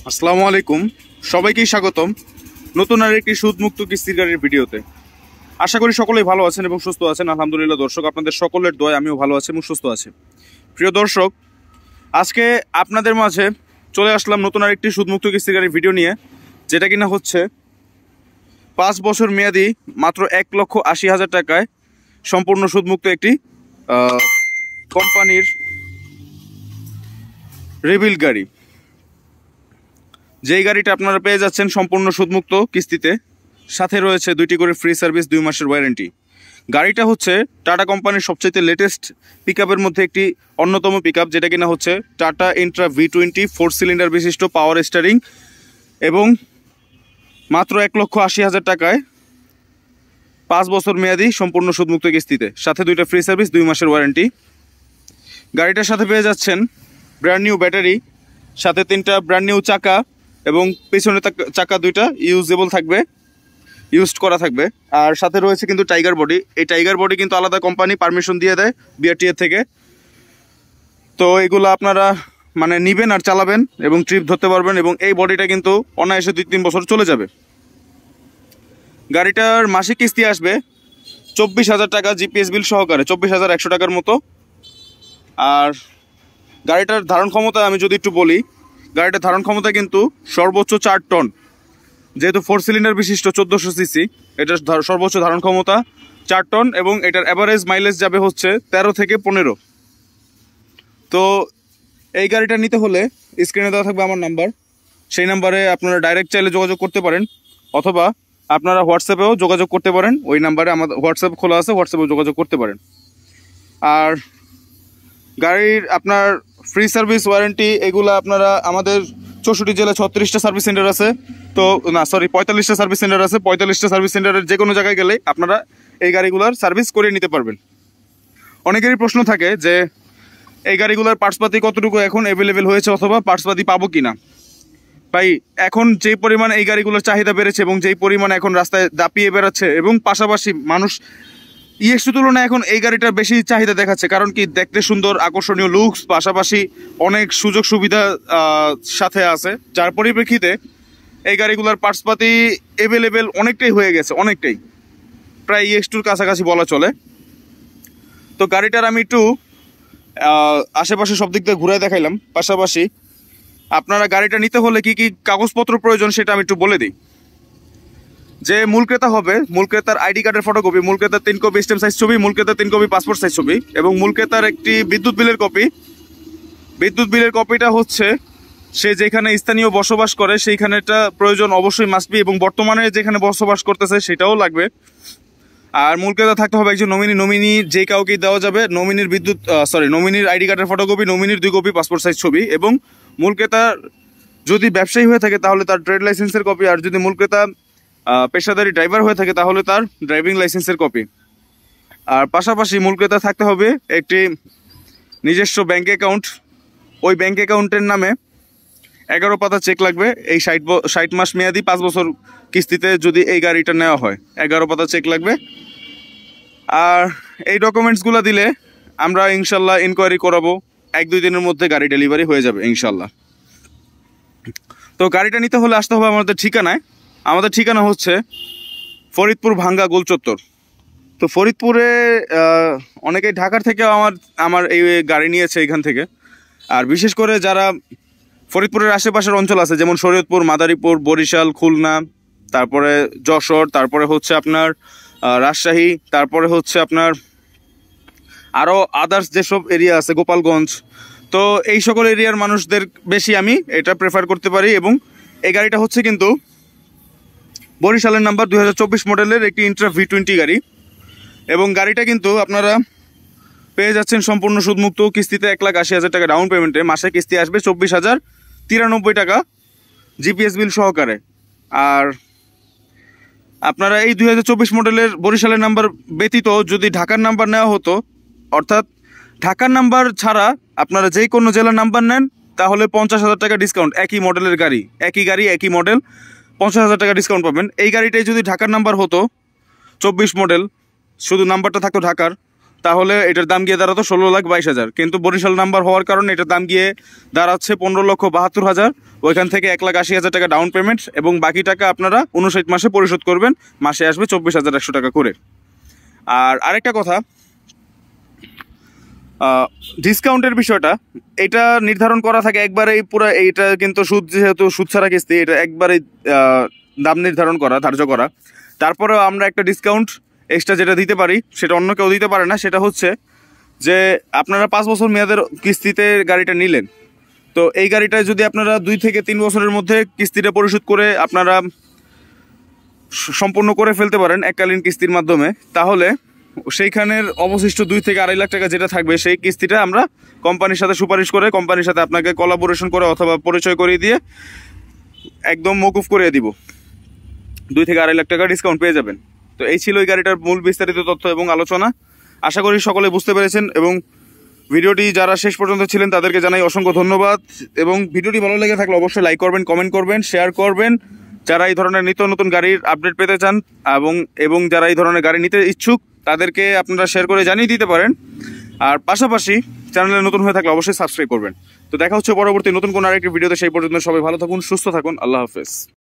আসসালামু আলাইকুম, সবাইকে স্বাগতম নতুন আরেকটি সুদমুক্ত কিস্তির গাড়ির ভিডিওতে। আশা করি সকলেই ভালো আছেন এবং সুস্থ আছেন। আলহামদুলিল্লাহ দর্শক, আপনাদের সকলের দোয়ায় আমিও ভালো আছি এবং সুস্থ আছি। প্রিয় দর্শক, আজকে আপনাদের মাঝে চলে আসলাম নতুন আরেকটি সুদমুক্ত কিস্তির গাড়ির ভিডিও নিয়ে, যেটা কিনা হচ্ছে 5 বছর মেয়াদি মাত্র 1,80,000 টাকায় সম্পূর্ণ সুদমুক্ত একটি কোম্পানির রিবিল্ড গাড়ি। যেই গাড়িটা আপনারা পেয়ে যাচ্ছেন সম্পূর্ণ সুদমুক্ত কিস্তিতে, সাথে রয়েছে 2টি করে ফ্রি সার্ভিস, 2 মাসের ওয়ারেন্টি। গাড়িটা হচ্ছে টাটা কোম্পানির সবচেয়ে লেটেস্ট পিকআপের মধ্যে একটি অন্যতম পিকআপ, যেটা কিনা হচ্ছে টাটা ইন্ট্রা V20 4 সিলিন্ডার বিশিষ্ট পাওয়ার স্টারিং, এবং মাত্র 1,80,000 টাকায় 5 বছর মেয়াদি সম্পূর্ণ সুদমুক্ত কিস্তিতে, সাথে 2টা ফ্রি সার্ভিস, 2 মাসের ওয়ারেন্টি। গাড়িটার সাথে পেয়ে যাচ্ছেন ব্র্যান্ড নিউ ব্যাটারি, সাথে 3টা ব্র্যান্ড নিউ চাকা, এবং পেছনে চাকা 2টা ইউজেবল থাকবে, ইউজড করা থাকবে। আর সাথে রয়েছে কিন্তু টাইগার বডি। এই টাইগার বডি কিন্তু আলাদা কোম্পানি পারমিশন দিয়ে দেয় BRTA থেকে। তো এগুলো আপনারা নেবেন আর চালাবেন এবং ট্রিপ ধরতে পারবেন, এবং এই বডিটা কিন্তু অনায়াসে 2-3 বছর চলে যাবে। গাড়িটার মাসিক কিস্তি আসবে 24,000 টাকা GPS বিল সহকারে, 24,100 টাকার মতো। আর গাড়িটার ধারণ ক্ষমতা আমি যদি একটু বলি, গাড়িটার ধারণ ক্ষমতা কিন্তু সর্বোচ্চ 4 টন, যেহেতু 4 সিলিন্ডার বিশিষ্ট 1400 সিসি, এটার সর্বোচ্চ ধারণ ক্ষমতা 4 টন, এবং এটার অ্যাভারেজ মাইলেজ যাবে হচ্ছে 13 থেকে 15। তো এই গাড়িটা নিতে হলে স্ক্রিনে দেওয়া থাকবে আমার নাম্বার, সেই নাম্বারে আপনারা ডাইরেক্ট চাইলে যোগাযোগ করতে পারেন, অথবা আপনারা হোয়াটসঅ্যাপেও যোগাযোগ করতে পারেন। ওই নাম্বারে আমাদের হোয়াটসঅ্যাপ খোলা আছে, হোয়াটসঅ্যাপেও যোগাযোগ করতে পারেন। আর গাড়ির আপনার ফ্রি সার্ভিস, ওয়ারেন্টি এগুলো আপনারা আমাদের 64 জেলায় 36টা সার্ভিস সেন্টার আছে, তো 45টা সার্ভিস সেন্টার আছে। 45টা সার্ভিস সেন্টারের যে কোনো জায়গায় গেলে আপনারা এই গাড়িগুলোর সার্ভিস করিয়ে নিতে পারবেন। অনেকেরই প্রশ্ন থাকে যে এই গাড়িগুলোর পার্টসপাতি কতটুকু এখন অ্যাভেলেবেল হয়েছে, অথবা পার্টসপাতি পাবো কি না। ভাই, এখন যেই পরিমাণ এই গাড়িগুলোর চাহিদা বেড়েছে এবং যেই পরিমাণ এখন রাস্তায় দাপিয়ে বেড়াচ্ছে, এবং পাশাপাশি মানুষ EX2 তুলনায় এখন এই গাড়িটার বেশি চাহিদা দেখাচ্ছে। কারণ কি, দেখতে সুন্দর, আকর্ষণীয় লুকস, পাশাপাশি অনেক সুযোগ সুবিধা সাথে আছে, যার পরিপ্রেক্ষিতে এই গাড়িগুলোর পার্টসপাতি অ্যাভেলেবেল অনেকটাই হয়ে গেছে, অনেকটাই, প্রায় EX2-র কাছাকাছি বলা চলে। তো গাড়িটার আমি একটু আশেপাশে সব দিক দিয়ে ঘুরে দেখাইলাম। পাশাপাশি আপনারা গাড়িটা নিতে হলে কি কি কাগজপত্র প্রয়োজন সেটা আমি একটু বলে দিই। যে মূল ক্রেতা হবে, মূল ক্রেতার আইডি কার্ডের ফটোকপি, মূল ক্রেতার 3 কপি স্ট্যাম্প সাইজ ছবি, মূল ক্রেতার 3 কপি পাসপোর্ট সাইজ ছবি, এবং মূল ক্রেতার একটি বিদ্যুৎ বিলের কপি। বিদ্যুৎ বিলের কপিটা হচ্ছে সে যেখানে স্থানীয় বসবাস করে সেইখানেটা প্রয়োজন, অবশ্যই মাস্ট বি, এবং বর্তমানে যেখানে বসবাস করতেছে সেটাও লাগবে। আর মূল ক্রেতা থাকতে হবে একজন নমিনি। নমিনি যে কাউকেই দেওয়া যাবে। নমিনির নমিনির আইডি কার্ডের ফটোকপি, নমিনির 2 কপি পাসপোর্ট সাইজ ছবি, এবং মূল ক্রেতা যদি ব্যবসায়ী হয়ে থাকে তাহলে তার ট্রেড লাইসেন্সের কপি, আর যদি মূল ক্রেতা পেশাদারি ড্রাইভার হয়ে থাকে তাহলে তার ড্রাইভিং লাইসেন্সের কপি। আর পাশাপাশি মূল ক্রেতা থাকতে হবে একটি নিজস্ব ব্যাঙ্ক অ্যাকাউন্ট। ওই ব্যাঙ্ক অ্যাকাউন্টের নামে 11 পাতা চেক লাগবে। এই 60 মাস মেয়াদি 5 বছর কিস্তিতে যদি এই গাড়িটা নেওয়া হয়, 11 পাতা চেক লাগবে। আর এই ডকুমেন্টসগুলো দিলে আমরা ইনশাল্লাহ ইনকোয়ারি করাবো, 1-2 দিনের মধ্যে গাড়ি ডেলিভারি হয়ে যাবে ইনশাল্লাহ। তো গাড়িটা নিতে হলে আসতে হবে আমাদের ঠিকানায়। আমাদের ঠিকানা হচ্ছে ফরিদপুর ভাঙ্গা গোল চত্বর। তো ফরিদপুরে অনেকেই ঢাকার থেকে আমার এই গাড়ি নিয়েছে এখান থেকে। আর বিশেষ করে যারা ফরিদপুরের আশেপাশের অঞ্চল আছে, যেমন শরীয়তপুর, মাদারীপুর, বরিশাল, খুলনা, তারপরে যশোর, তারপরে হচ্ছে আপনার রাজশাহী, তারপরে হচ্ছে আপনার আরও আদার্স যেসব এরিয়া আছে, গোপালগঞ্জ, তো এই সকল এরিয়ার মানুষদের বেশি আমি এটা প্রেফার করতে পারি। এবং এই গাড়িটা হচ্ছে কিন্তু বরিশালের নাম্বার, 2024 মডেলের একটি ইন্ট্রা V20 গাড়ি। এবং গাড়িটা কিন্তু আপনারা পেয়ে যাচ্ছেন সম্পূর্ণ সুদমুক্ত কিস্তিতে, 1,80,000 টাকা ডাউন পেমেন্টে। মাসে কিস্তি আসবে 24,093 টাকা GPS বিল সহকারে। আর আপনারা এই 2024 মডেলের বরিশালের নাম্বার ব্যতীত যদি ঢাকার নাম্বার নেওয়া হতো, অর্থাৎ ঢাকার নাম্বার ছাড়া আপনারা যেই কোনো জেলার নাম্বার নেন, তাহলে 50,000 টাকা ডিসকাউন্ট। একই মডেলের গাড়ি, একই মডেল, 50,000 টাকা ডিসকাউন্ট পাবেন। এই গাড়িটাই যদি ঢাকার নাম্বার হতো, 24 মডেল, শুধু নাম্বারটা থাকতো ঢাকার, তাহলে এটার দাম গিয়ে দাঁড়াতো 16,22,000, কিন্তু বরিশাল নাম্বার হওয়ার কারণে এটার দাম গিয়ে দাঁড়াচ্ছে 15,72,000। ওইখান থেকে 1,80,000 টাকা ডাউন পেমেন্ট এবং বাকি টাকা আপনারা 59 মাসে পরিশোধ করবেন, মাসে আসবে 24,100 টাকা করে। আর আরেকটা কথা, ডিসকাউন্টের বিষয়টা, এটা নির্ধারণ করা থাকে একবারেই পুরো, এইটা কিন্তু সুদ, যেহেতু সুদ ছাড়া কিস্তি, এটা একবারেই দাম নির্ধারণ করা, ধার্য করা। তারপরেও আমরা একটা ডিসকাউন্ট এক্সট্রা যেটা দিতে পারি, সেটা অন্য কেউ দিতে পারে না। সেটা হচ্ছে যে আপনারা 5 বছর মেয়াদের কিস্তিতে গাড়িটা নিলেন, তো এই গাড়িটায় যদি আপনারা 2 থেকে 3 বছরের মধ্যে কিস্তিটা পরিশোধ করে আপনারা সম্পূর্ণ করে ফেলতে পারেন এককালীন কিস্তির মাধ্যমে, তাহলে সেইখানের অবশিষ্ট 2 থেকে 2.5 লাখ টাকা যেটা থাকবে, সেই কিস্তিটা আমরা কোম্পানির সাথে সুপারিশ করে, কোম্পানির সাথে আপনাকে কোলাবোরেশন করে অথবা পরিচয় করিয়ে দিয়ে একদম মকুফ করিয়ে দিব। 2 থেকে 2.5 লাখ টাকা ডিসকাউন্ট পেয়ে যাবেন। তো এই ছিল এই গাড়িটার মূল বিস্তারিত তথ্য এবং আলোচনা। আশা করি সকলে বুঝতে পেরেছেন, এবং ভিডিওটি যারা শেষ পর্যন্ত ছিলেন তাদেরকে জানাই অসংখ্য ধন্যবাদ। এবং ভিডিওটি ভালো লেগে থাকলে অবশ্যই লাইক করবেন, কমেন্ট করবেন, শেয়ার করবেন। যারা এই ধরনের নিত্য নতুন গাড়ির আপডেট পেতে চান এবং যারা এই ধরনের গাড়ি নিতে ইচ্ছুক, তাদেরকে আপনারা শেয়ার করে জানিয়ে দিতে পারেন। আর পাশাপাশি চ্যানেলে নতুন হয়ে থাকলে অবশ্যই সাবস্ক্রাইব করবেন। তো দেখা হচ্ছে পরবর্তী নতুন কোনো আরেকটি ভিডিওতে। সেই পর্যন্ত সবাই ভালো থাকুন, সুস্থ থাকুন। আল্লাহ হাফেজ।